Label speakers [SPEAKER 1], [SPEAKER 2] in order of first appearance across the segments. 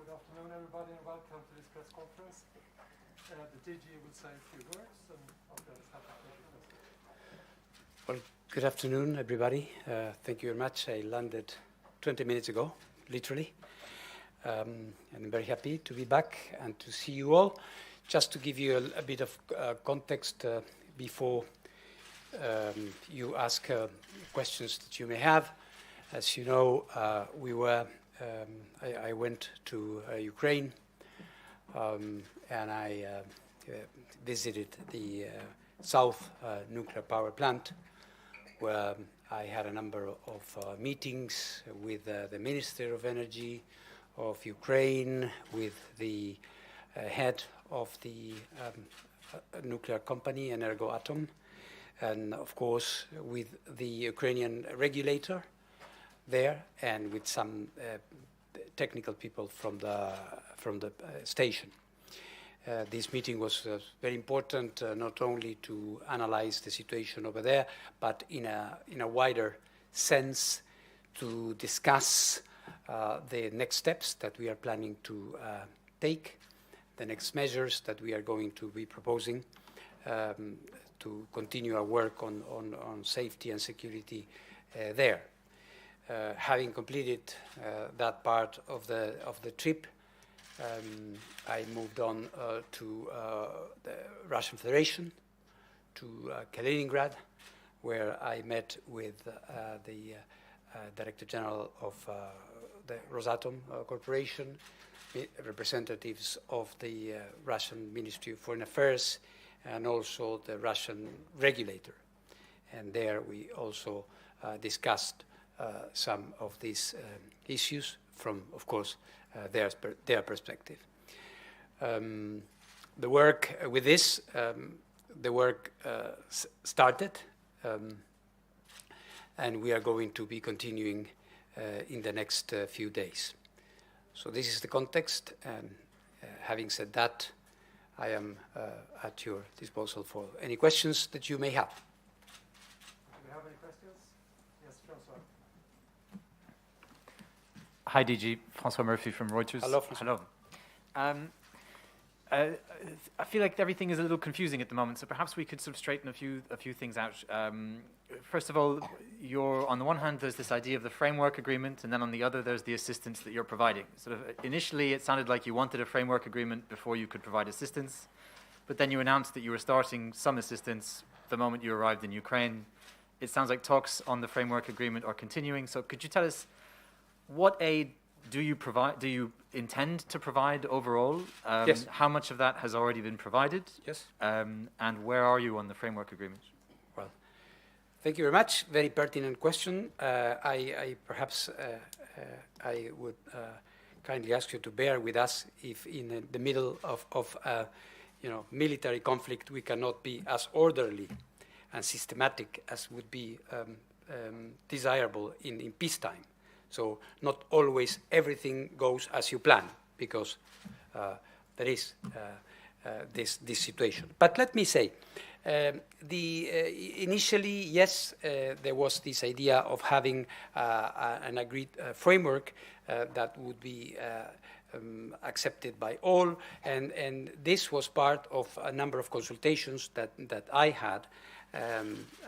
[SPEAKER 1] Good afternoon, everybody, and welcome to this press conference. The DG will say a few words, and after that, happy to take questions.
[SPEAKER 2] Well, good afternoon, everybody. Thank you very much. I landed 20 minutes ago, literally. And I'm very happy to be back and to see you all. Just to give you a bit of context before you ask questions that you may have. As you know, I went to Ukraine and I visited the South nuclear power plant, where I had a number of meetings with the Minister of Energy of Ukraine, with the head of the nuclear company, Energoatom, and of course with the Ukrainian regulator there, and with some technical people from the station. This meeting was very important, not only to analyze the situation over there, but in a wider sense to discuss the next steps that we are planning to take, the next measures that we are going to be proposing to continue our work on safety and security there. Having completed that part of the trip, I moved on to the Russian Federation, to Kaliningrad, where I met with the Director General of the Rosatom Corporation, representatives of the Russian Ministry of Foreign Affairs, and also the Russian regulator. And there we also discussed some of these issues from, of course, their perspective. The work with this, started, and we are going to be continuing in the next few days. So this is the context, and having said that, I am at your disposal for any questions that you may have.
[SPEAKER 1] Do we have any questions? Yes, François.
[SPEAKER 3] Hi, DG. François Murphy from Reuters.
[SPEAKER 2] Hello, François.
[SPEAKER 3] Hello. I feel like everything is a little confusing at the moment, so perhaps we could sort of straighten a few things out. First of all, on the one hand, there's this idea of the framework agreement, and then on the other, there's the assistance that you're providing. Sort of initially, it sounded like you wanted a framework agreement before you could provide assistance, but then you announced that you were starting some assistance the moment you arrived in Ukraine. It sounds like talks on the framework agreement are continuing. So could you tell us what aid do you intend to provide overall?
[SPEAKER 2] Yes.
[SPEAKER 3] How much of that has already been provided?
[SPEAKER 2] Yes.
[SPEAKER 3] And where are you on the framework agreement?
[SPEAKER 2] Well, thank you very much. Very pertinent question. I would kindly ask you to bear with us if in the middle of military conflict we cannot be as orderly and systematic as would be desirable in peacetime. So not always everything goes as you plan, because there is this situation. But let me say, initially, yes, there was this idea of having an agreed framework that would be accepted by all, and this was part of a number of consultations that I had,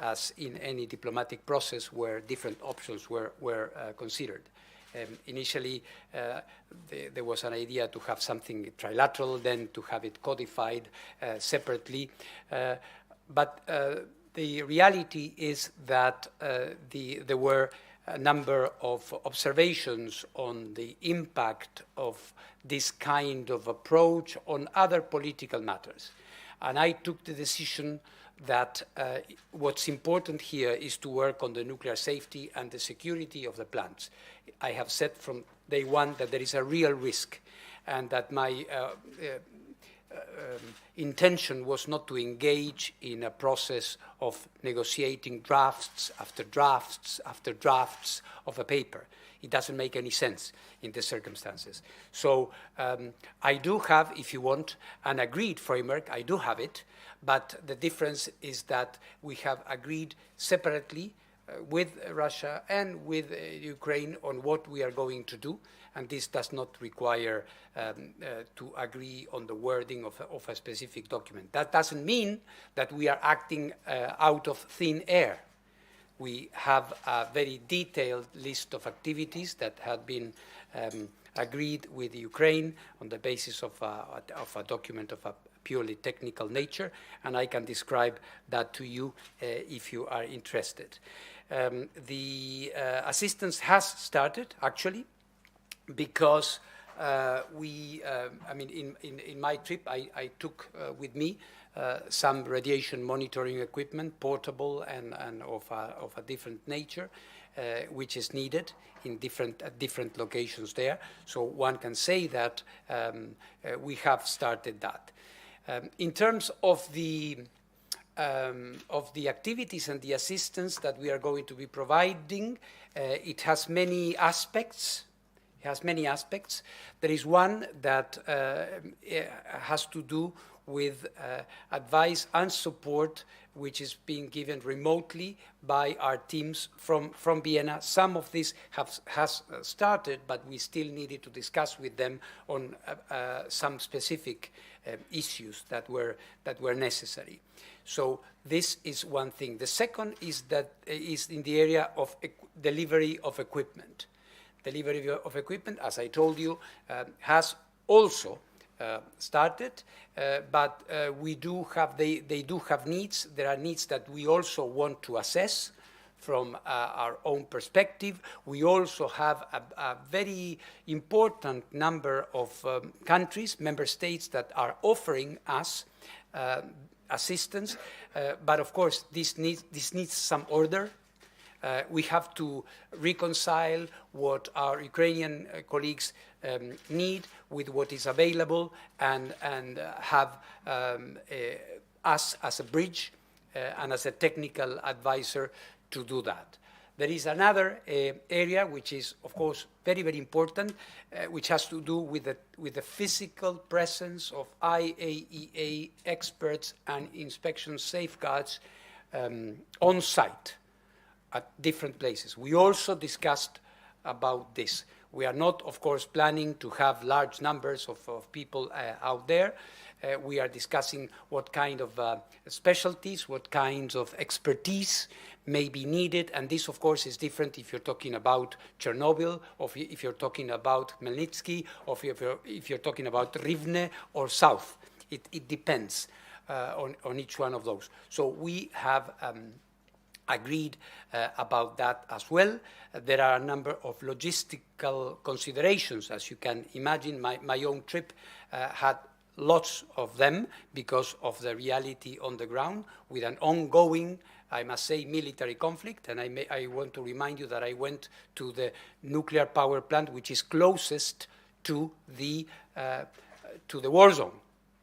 [SPEAKER 2] as in any diplomatic process where different options were considered. Initially, there was an idea to have something trilateral, then to have it codified separately. But the reality is that there were a number of observations on the impact of this kind of approach on other political matters. And I took the decision that what's important here is to work on the nuclear safety and the security of the plants. I have said from day one that there is a real risk, and that my intention was not to engage in a process of negotiating drafts after drafts after drafts of a paper. It doesn't make any sense in the circumstances. So I do have, if you want, an agreed framework. I do have it. But the difference is that we have agreed separately with Russia and with Ukraine on what we are going to do, and this does not require to agree on the wording of a specific document. That doesn't mean that we are acting out of thin air. We have a very detailed list of activities that have been agreed with Ukraine on the basis of a document of a purely technical nature, and I can describe that to you if you are interested. The assistance has started, actually, because I mean, in my trip, I took with me some radiation monitoring equipment, portable and of a different nature, which is needed in different locations there. So one can say that we have started that. In terms of the activities and the assistance that we are going to be providing, it has many aspects. There is one that has to do with advice and support, which is being given remotely by our teams from Vienna. Some of this has started, but we still needed to discuss with them on some specific issues that were necessary. So this is one thing. The second is in the area of delivery of equipment. Delivery of equipment, as I told you, has also started, but they do have needs. There are needs that we also want to assess from our own perspective. We also have a very important number of countries, member states, that are offering us assistance, but of course this needs some order. We have to reconcile what our Ukrainian colleagues need with what is available, and have us as a bridge and as a technical advisor to do that. There is another area which is, of course, very, very important, which has to do with the physical presence of IAEA experts and inspection safeguards on site at different places. We also discussed about this. We are not, of course, planning to have large numbers of people out there. We are discussing what kind of specialties, what kinds of expertise may be needed, and this, of course, is different if you're talking about Chernobyl, or if you're talking about Khmelnytsky, or if you're talking about Rivne or South. It depends on each one of those. So we have agreed about that as well. There are a number of logistical considerations, as you can imagine. My own trip had lots of them because of the reality on the ground with an ongoing, I must say, military conflict. And I want to remind you that I went to the nuclear power plant, which is closest to the war zone,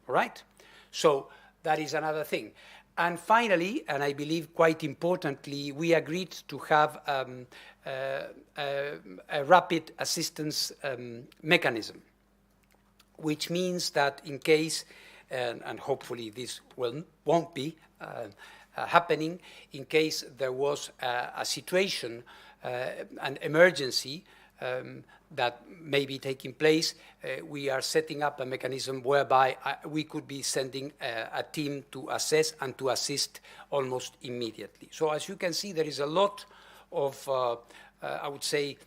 [SPEAKER 2] all right? So that is another thing. And finally, and I believe quite importantly, we agreed to have a rapid assistance mechanism, which means that in case, and hopefully this won't be happening, in case there was a situation, an emergency that may be taking place, we are setting up a mechanism whereby we could be sending a team to assess and to assist almost immediately. So as you can see, there is a lot of, I would say,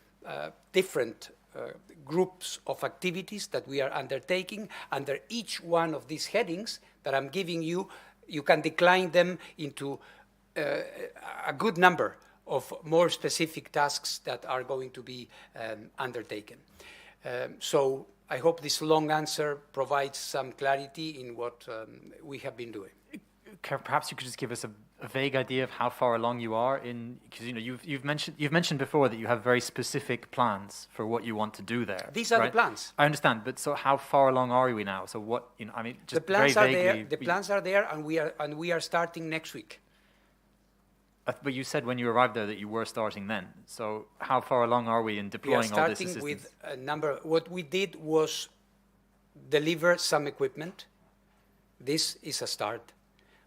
[SPEAKER 2] different groups of activities that we are undertaking. Under each one of these headings that I'm giving you, you can decline them into a good number of more specific tasks that are going to be undertaken. So I hope this long answer provides some clarity in what we have been doing.
[SPEAKER 3] Perhaps you could just give us a vague idea of how far along you are in, because you've mentioned before that you have very specific plans for what you want to do there.
[SPEAKER 2] These are
[SPEAKER 3] right?
[SPEAKER 2] the plans.
[SPEAKER 3] I understand, but so how far along are we now? So what, I mean, just
[SPEAKER 2] the plans
[SPEAKER 3] very vaguely.
[SPEAKER 2] are there. The plans are there, and we are starting next week.
[SPEAKER 3] But you said when you arrived there that you were starting then. So how far along are we in deploying all this assistance?
[SPEAKER 2] We are starting with a number. What we did was deliver some equipment. This is a start,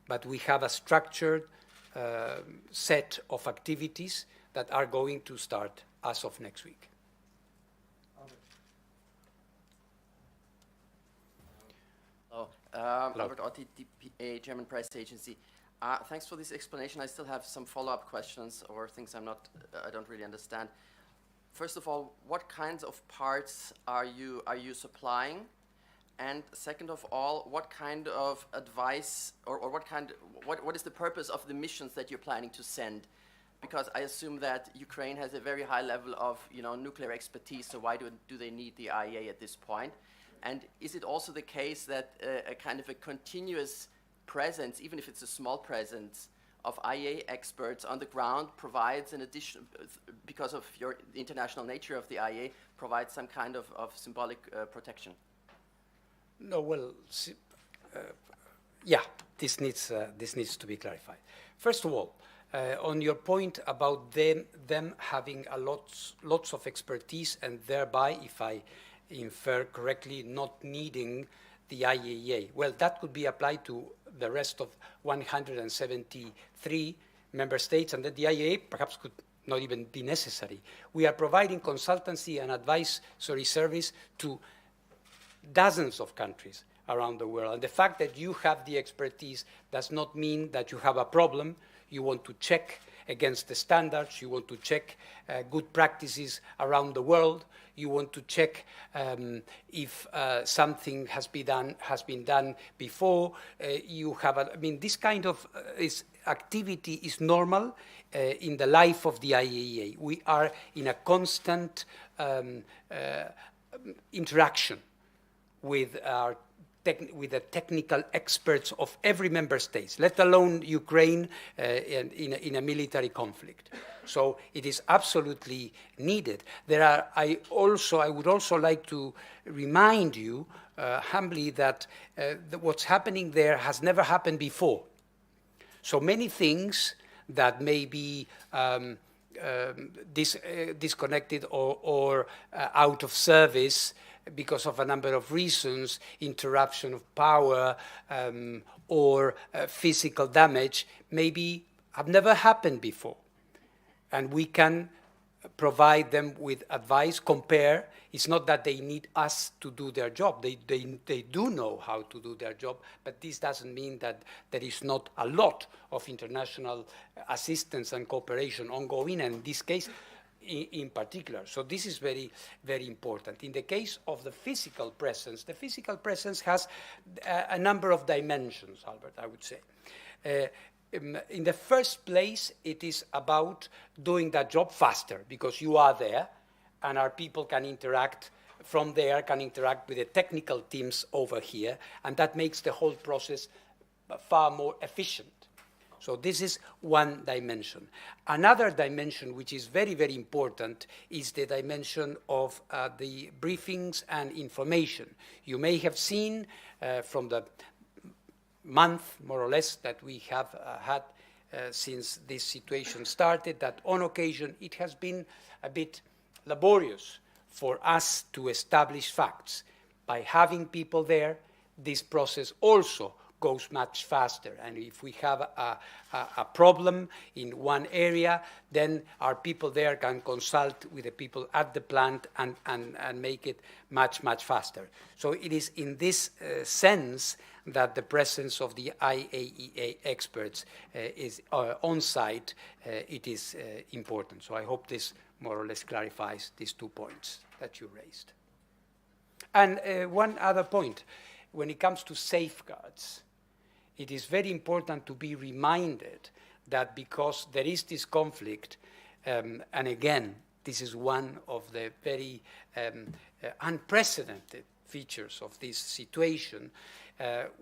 [SPEAKER 2] but we have a structured set of activities that are going to start as of next week.
[SPEAKER 4] Hello, Albert Otti, DPA, German press agency. Thanks for this explanation. I still have some follow-up questions or things I don't really understand. First of all, what kinds of parts are you supplying? And second of all, what kind of advice or what is the purpose of the missions that you're planning to send? Because I assume that Ukraine has a very high level of nuclear expertise, so why do they need the IAEA at this point? And is it also the case that a kind of a continuous presence, even if it's a small presence, of IAEA experts on the ground provides an addition, because of the international nature of the IAEA, provides some kind of symbolic protection?
[SPEAKER 2] No, well, yeah, this needs to be clarified. First of all, on your point about them having lots of expertise and thereby, if I infer correctly, not needing the IAEA. Well, that could be applied to the rest of 173 member states, and then the IAEA perhaps could not even be necessary. We are providing consultancy and advisory service to dozens of countries around the world. And the fact that you have the expertise does not mean that you have a problem. You want to check against the standards. You want to check good practices around the world. You want to check if something has been done before. This kind of activity is normal in the life of the IAEA. We are in a constant interaction with the technical experts of every member state, let alone Ukraine in a military conflict. So it is absolutely needed. I would also like to remind you humbly that what's happening there has never happened before. So many things that may be disconnected or out of service because of a number of reasons, interruption of power or physical damage, maybe have never happened before. And we can provide them with advice, compare. It's not that they need us to do their job. They do know how to do their job, but this doesn't mean that there is not a lot of international assistance and cooperation ongoing, and in this case, in particular. So this is very, very important. In the case of the physical presence has a number of dimensions, Albert, I would say. In the first place, it is about doing that job faster, because you are there, and our people can interact from there, can interact with the technical teams over here, and that makes the whole process far more efficient. So this is one dimension. Another dimension, which is very, very important, is the dimension of the briefings and information. You may have seen from the month, more or less, that we have had since this situation started, that on occasion it has been a bit laborious for us to establish facts. By having people there, this process also goes much faster. And if we have a problem in one area, then our people there can consult with the people at the plant and make it much, much faster. So it is in this sense that the presence of the IAEA experts is on site. It is important. So I hope this more or less clarifies these 2 points that you raised. And one other point, when it comes to safeguards, it is very important to be reminded that because there is this conflict, and again, this is one of the very unprecedented features of this situation,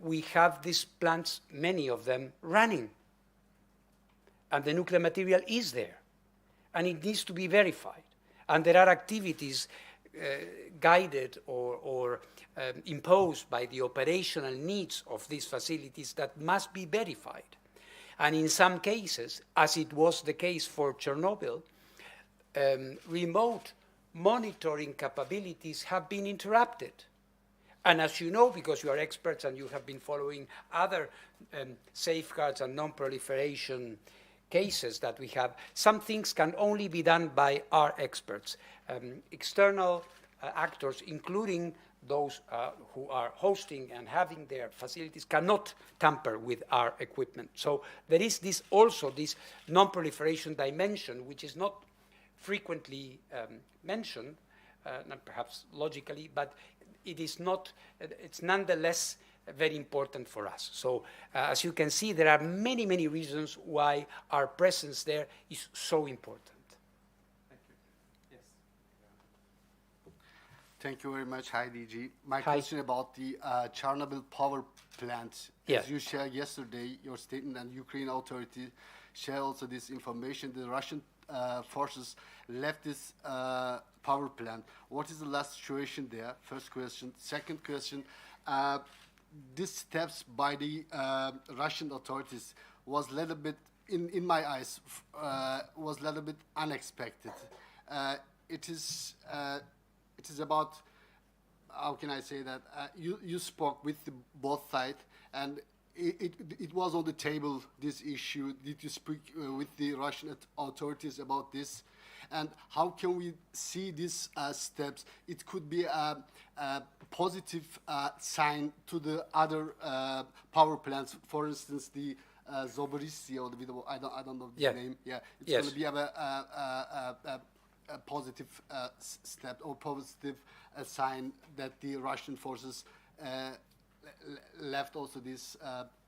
[SPEAKER 2] we have these plants, many of them, running. And the nuclear material is there. And it needs to be verified. And there are activities guided or imposed by the operational needs of these facilities that must be verified. And in some cases, as it was the case for Chernobyl, remote monitoring capabilities have been interrupted. And as you know, because you are experts and you have been following other safeguards and non-proliferation cases that we have, some things can only be done by our experts. External actors, including those who are hosting and having their facilities, cannot tamper with our equipment. So there is this also this non-proliferation dimension, which is not frequently mentioned, not perhaps logically, but it is not, it's nonetheless very important for us. So as you can see, there are many, many reasons why our presence there is so important.
[SPEAKER 1] Thank you. Yes.
[SPEAKER 5] Thank you very much. Hi, DG. My
[SPEAKER 2] Hi.
[SPEAKER 5] question about the Chernobyl power plant.
[SPEAKER 2] Yes.
[SPEAKER 5] As you shared yesterday, your statement, and Ukraine authority share also this information. The Russian forces left this power plant. What is the last situation there? First question. Second question, these steps by the Russian authorities was a little bit, in my eyes, was a little bit unexpected. It is about, how can I say that, you spoke with both sides, and it was on the table, this issue. Did you speak with the Russian authorities about this? And how can we see these steps? It could be a positive sign to the other power plants. For instance, the Zaporizhzhia, or the I don't know the name. Yeah, it's going to be a positive step or positive sign that the Russian forces left also this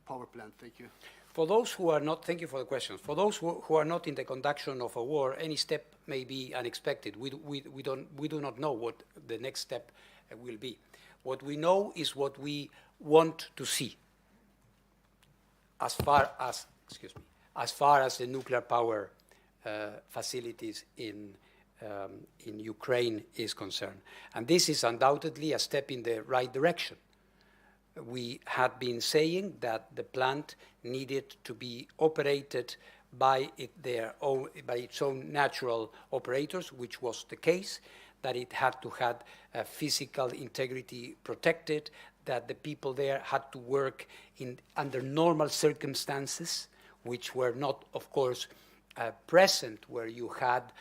[SPEAKER 5] power plant. Thank you.
[SPEAKER 2] For those who are not, thank you for the question. For those who are not in the conduction of a war, any step may be unexpected. We do not know what the next step will be. What we know is what we want to see. As far as the nuclear power facilities in Ukraine is concerned, and this is undoubtedly a step in the right direction. We had been saying that the plant needed to be operated by its own natural operators, which was the case, that it had to have physical integrity protected, that the people there had to work under normal circumstances, which were not, of course, present where you had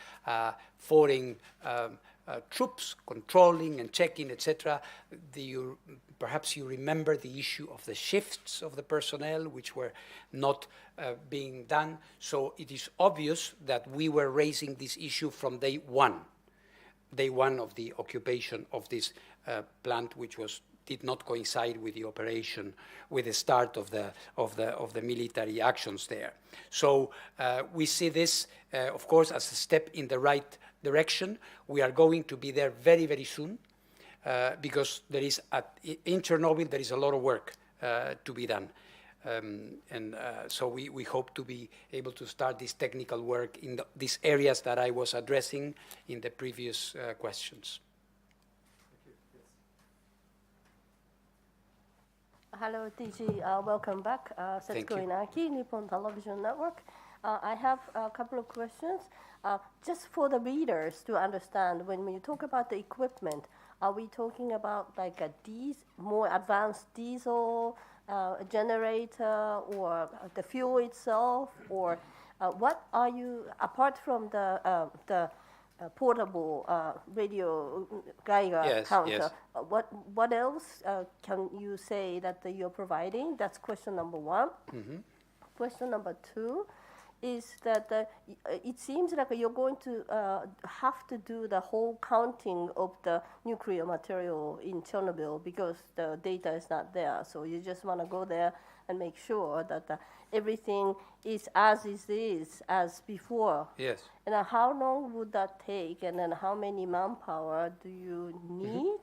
[SPEAKER 2] foreign troops controlling and checking, etc. Perhaps you remember the issue of the shifts of the personnel, which were not being done. So it is obvious that we were raising this issue from day one of the occupation of this plant, which did not coincide with the operation, with the start of the military actions there. So we see this, of course, as a step in the right direction. We are going to be there very, very soon, because in Chernobyl there is a lot of work to be done. So we hope to be able to start this technical work in these areas that I was addressing in the previous questions.
[SPEAKER 6] Hello, DG. Welcome back. Setsuko Inaki, Nippon Television Network. I have a couple of questions. Just for the readers to understand, when you talk about the equipment, are we talking about like a more advanced diesel generator, or the fuel itself, or what are you, apart from the portable radio Geiger counter, what else can you say that you're providing? That's question number one. Mm-hmm. Question number two is that it seems like you're going to have to do the whole counting of the nuclear material in Chernobyl because the data is not there. So you just want to go there and make sure that everything is as before.
[SPEAKER 2] Yes.
[SPEAKER 6] And how long would that take? And then how many manpower do you need?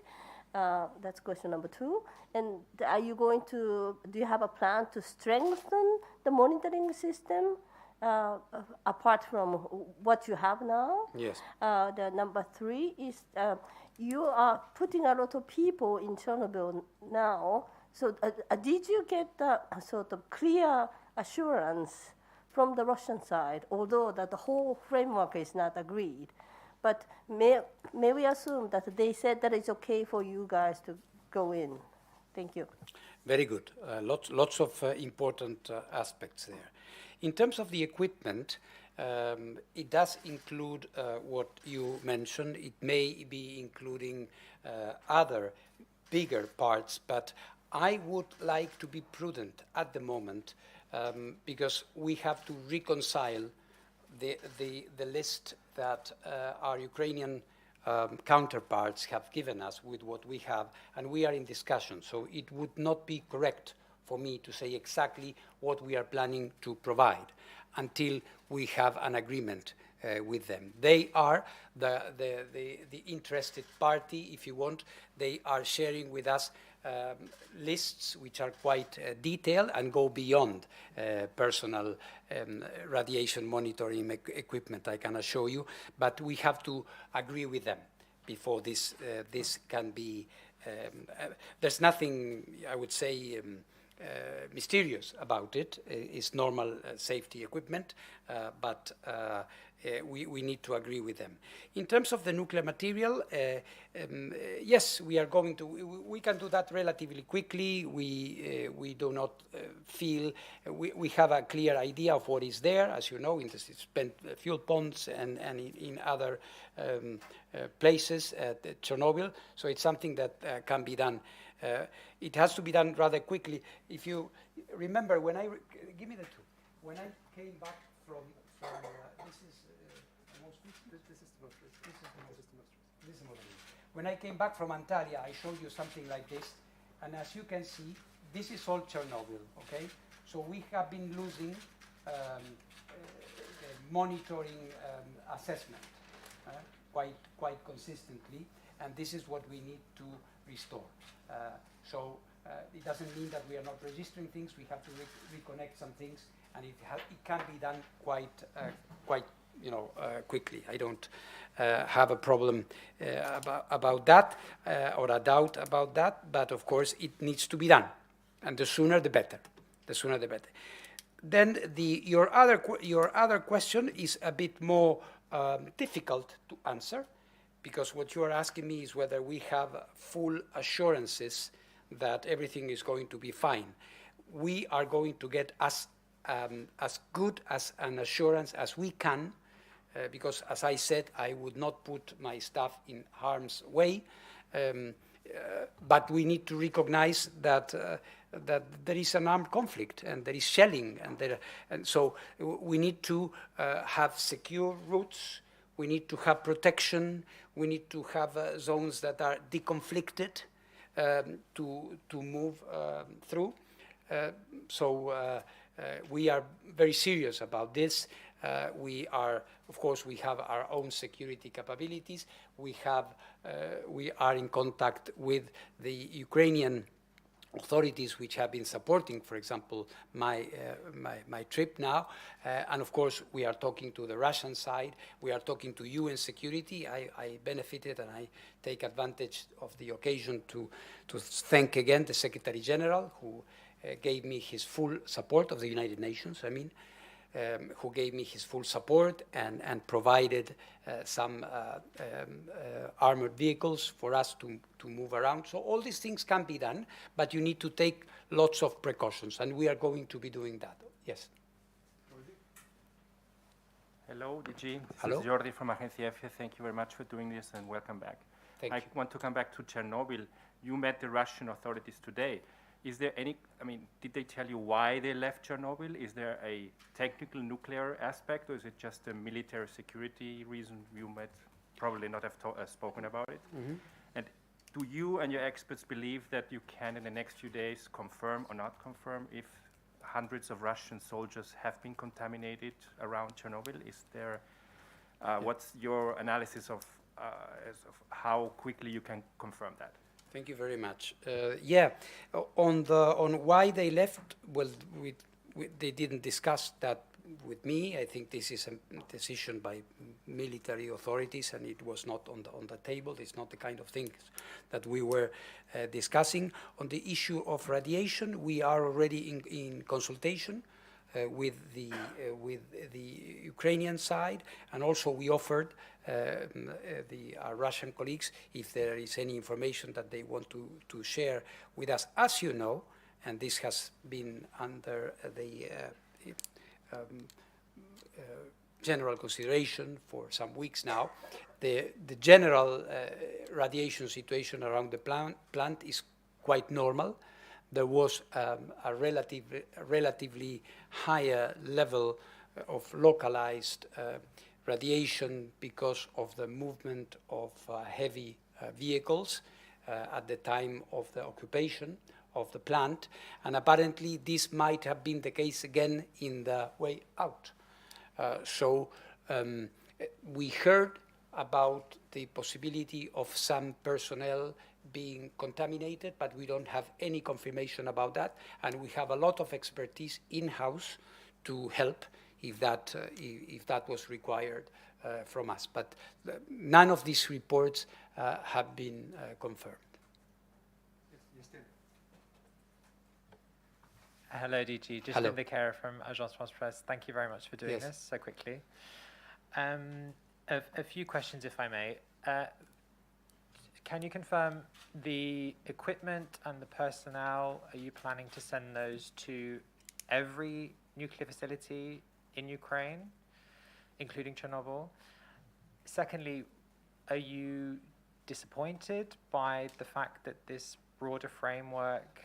[SPEAKER 6] Mm-hmm. That's question number two. And do you have a plan to strengthen the monitoring system? Apart from what you have now?
[SPEAKER 2] Yes.
[SPEAKER 6] The number three is you are putting a lot of people in Chernobyl now. So did you get the sort of clear assurance from the Russian side, although that the whole framework is not agreed? But may we assume that they said that it's okay for you guys to go in? Thank you.
[SPEAKER 2] Very good. Lots of important aspects there. In terms of the equipment, it does include what you mentioned. It may be including other bigger parts, but I would like to be prudent at the moment because we have to reconcile the list that our Ukrainian counterparts have given us with what we have, and we are in discussion. So it would not be correct for me to say exactly what we are planning to provide until we have an agreement with them. They are the interested party, if you want. They are sharing with us lists which are quite detailed and go beyond personal radiation monitoring equipment, I can assure you, but we have to agree with them before this can be, there's nothing, I would say, mysterious about it. It's normal safety equipment, but we need to agree with them. In terms of the nuclear material, yes, we are going to, we can do that relatively quickly. We do not feel, we have a clear idea of what is there, as you know, in the spent fuel ponds and in other places at Chernobyl. So it's something that can be done. It has to be done rather quickly. If you remember, when I, give me the two. When I came back from this is the most recent? This is the most recent. This is the most recent. When I came back from Antalya, I showed you something like this. And as you can see, this is all Chernobyl, okay? So we have been losing the monitoring assessment quite consistently. And this is what we need to restore. So it doesn't mean that we are not registering things. We have to reconnect some things, and it can be done quite quickly. I don't have a problem about that or a doubt about that. But of course, it needs to be done, and the sooner the better. The sooner the better. Then your other question is a bit more difficult to answer, because what you are asking me is whether we have full assurances that everything is going to be fine. We are going to get as good as an assurance as we can, because, as I said, I would not put my staff in harm's way. But we need to recognize that that there is an armed conflict and there is shelling, and so we need to have secure routes. We need to have protection. We need to have zones that are deconflicted to move through. So we are very serious about this. We are, of course, we have our own security capabilities. We are in contact with the Ukrainian authorities which have been supporting, for example, my trip now. And of course, we are talking to the Russian side. We are talking to UN security. I benefited and I take advantage of the occasion to thank again the Secretary General, who gave me his full support of the United Nations, who gave me his full support and provided some armored vehicles for us to move around. So all these things can be done, but you need to take lots of precautions, and we are going to be doing that. Yes.
[SPEAKER 7] Hello, DG.
[SPEAKER 2] Hello.
[SPEAKER 7] This is Jordi from Agencia F. Thank you very much for doing this, and welcome back.
[SPEAKER 2] Thank you.
[SPEAKER 7] I want to come back to Chernobyl. You met the Russian authorities today. Is there any, did they tell you why they left Chernobyl? Is there a technical nuclear aspect, or is it just a military security reason? You might probably not have spoken about it. Mm-hmm. And do you and your experts believe that you can, in the next few days, confirm or not confirm if hundreds of Russian soldiers have been contaminated around Chernobyl? Is there, what's your analysis of how quickly you can confirm that?
[SPEAKER 2] Thank you very much. Yeah, on why they left, well, they didn't discuss that with me. I think this is a decision by military authorities, and it was not on the table. It's not the kind of things that we were discussing. On the issue of radiation, we are already in consultation with the Ukrainian side, and also we offered our Russian colleagues if there is any information that they want to share with us. As you know, and this has been under the general consideration for some weeks now. The general radiation situation around the plant is quite normal. There was a relatively higher level of localized radiation because of the movement of heavy vehicles at the time of the occupation of the plant, and apparently this might have been the case again in the way out. So we heard about the possibility of some personnel being contaminated, but we don't have any confirmation about that, and we have a lot of expertise in-house to help if that was required from us. But none of these reports have been confirmed.
[SPEAKER 3] Hello, DG. Just
[SPEAKER 2] Hello.
[SPEAKER 3] Linda Kara from Agence France Presse. Thank you very much for doing this so quickly. A few questions, if I may. Can you confirm the equipment and the personnel, are you planning to send those to every nuclear facility in Ukraine, including Chernobyl? Secondly, are you disappointed by the fact that this broader framework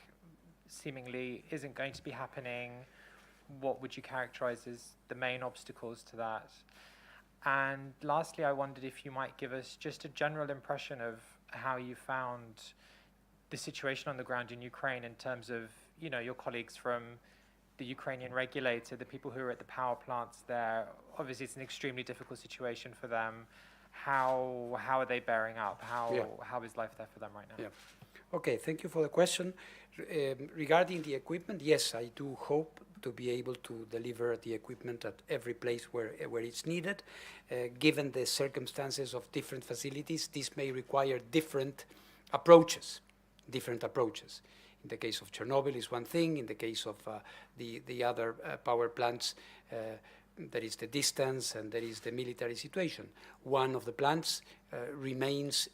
[SPEAKER 3] seemingly isn't going to be happening? What would you characterize as the main obstacles to that? And lastly, I wondered if you might give us just a general impression of how you found the situation on the ground in Ukraine in terms of, you know, your colleagues from the Ukrainian regulator, the people who are at the power plants there. Obviously, it's an extremely difficult situation for them. How are they bearing up? How is life there for them right now?
[SPEAKER 2] Yeah. Okay, thank you for the question. Regarding the equipment, yes, I do hope to be able to deliver the equipment at every place where it's needed. Given the circumstances of different facilities, this may require different approaches. In the case of Chernobyl is one thing. In the case of the other power plants, there is the distance and there is the military situation. One of the plants remains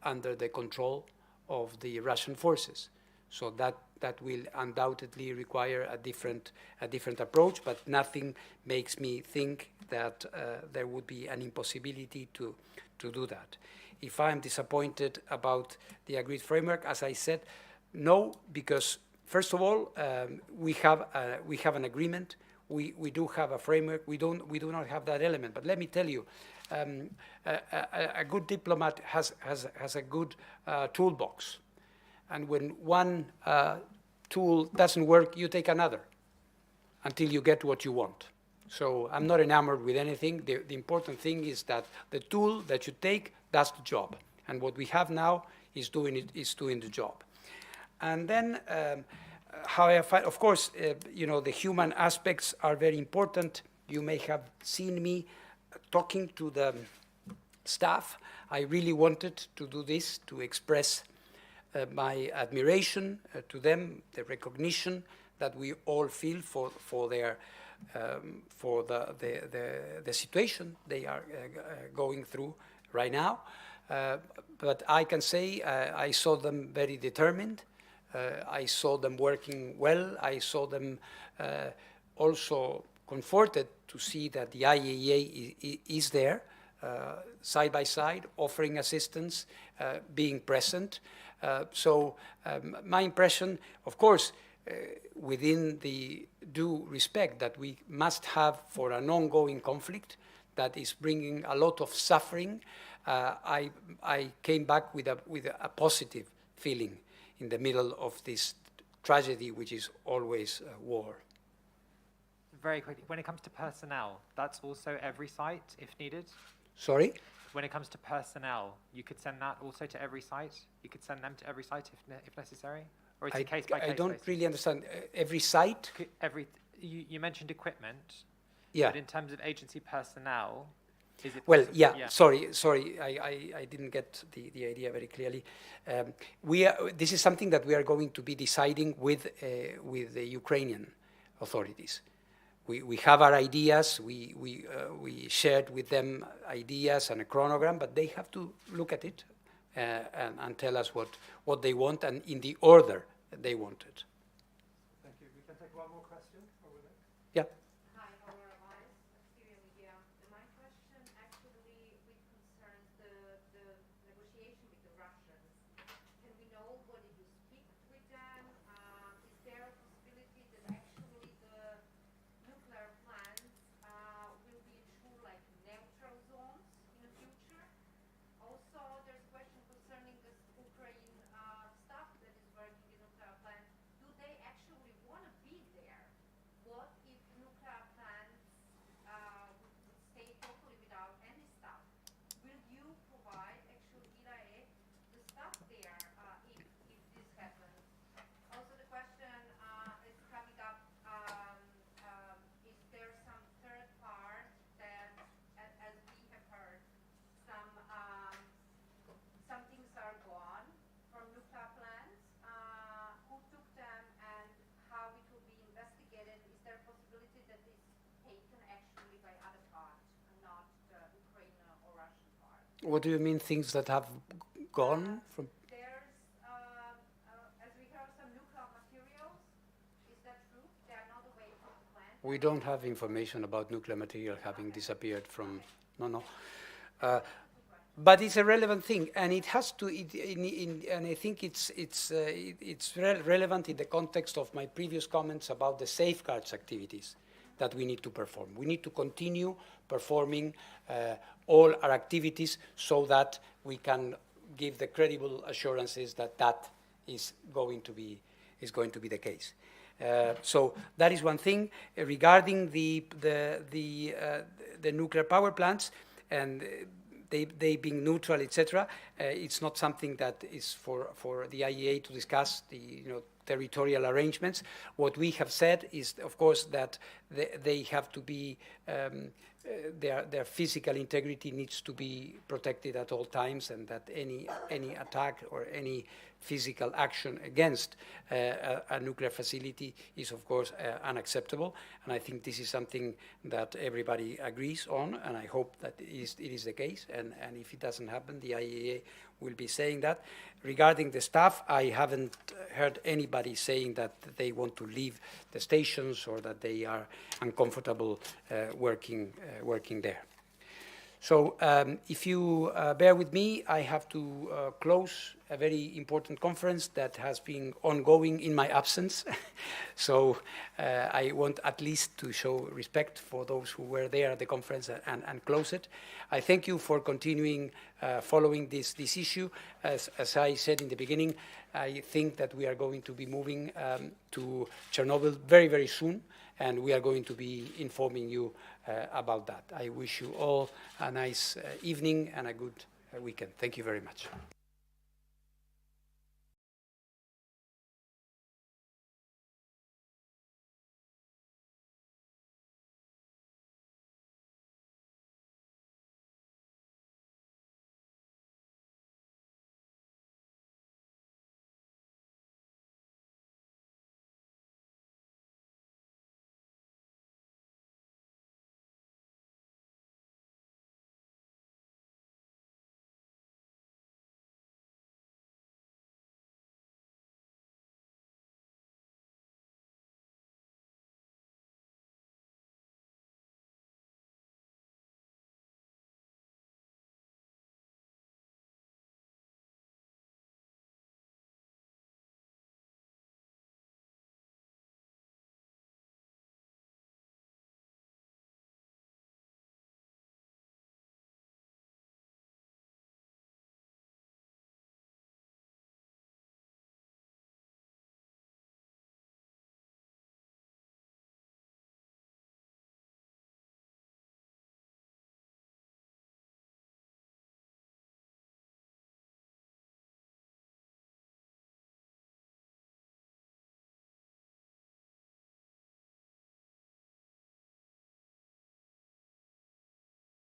[SPEAKER 2] under the control of the Russian forces. So that will undoubtedly require a different approach, but nothing makes me think that there would be an impossibility to do that. If I'm disappointed about the agreed framework, as I said, no, because first of all, we have an agreement. We do have a framework. We do not have that element. But let me tell you, a good diplomat has a good toolbox. And when one tool doesn't work, you take another until you get what you want. So I'm not enamored with anything. The important thing is that the tool that you take does the job. And what we have now is doing the job. And then, however, of course, you know, the human aspects are very important. You may have seen me talking to the staff. I really wanted to do this, to express my admiration to them, the recognition that we all feel for their for the situation they are going through right now. But I can say I saw them very determined. I saw them working well. I saw them also comforted to see that the IAEA is there, side by side, offering assistance, being present. So my impression, of course, within the due respect that we must have for an ongoing conflict that is bringing a lot of suffering, I came back with a positive feeling in the middle of this tragedy, which is always war.
[SPEAKER 3] Very quickly, when it comes to personnel, that's also every site if needed?
[SPEAKER 2] Sorry?
[SPEAKER 3] When it comes to personnel, you could send that also to every site? You could send them to every site if necessary? Or it's a case-by-case
[SPEAKER 2] I don't
[SPEAKER 3] basis?
[SPEAKER 2] really understand. Every site?
[SPEAKER 3] You mentioned equipment.
[SPEAKER 2] Yeah.
[SPEAKER 3] But in terms of agency personnel, is it
[SPEAKER 2] well,
[SPEAKER 3] possible?
[SPEAKER 2] yeah, sorry, I didn't get the idea very clearly. This is something that we are going to be deciding with the Ukrainian authorities. We have our ideas, we shared with them ideas and a chronogram, but they have to look at it and tell us what they want and in the order they want it.
[SPEAKER 1] Thank you. We can take one more question over there.
[SPEAKER 2] Yeah.
[SPEAKER 8] Hi,
[SPEAKER 2] What do you mean, things that have gone from?
[SPEAKER 8] There's, as we heard, some nuclear materials. Is that true? They are not away from the plant?
[SPEAKER 2] We don't have information about nuclear material having disappeared from. No. But it's a relevant thing, and it has to. And I think it's relevant in the context of my previous comments about the safeguards activities that we need to perform. We need to continue performing all our activities so that we can give the credible assurances that that is going to be the case. So that is one thing. Regarding the nuclear power plants and they being neutral, etc., it's not something that is for the IEA to discuss the territorial arrangements. What we have said is, of course, that they have to be their physical integrity needs to be protected at all times, and that any attack or any physical action against a nuclear facility is, of course, unacceptable. And I think this is something that everybody agrees on, and I hope that it is the case. And if it doesn't happen, the IAEA will be saying that. Regarding the staff, I haven't heard anybody saying that they want to leave the stations or that they are uncomfortable working there. So if you bear with me, I have to close a very important conference that has been ongoing in my absence. So I want at least to show respect for those who were there at the conference and close it. I thank you for continuing following this issue. As I said in the beginning, I think that we are going to be moving to Chernobyl very, very soon, and we are going to be informing you about that. I wish you all a nice evening and a good weekend. Thank you very much.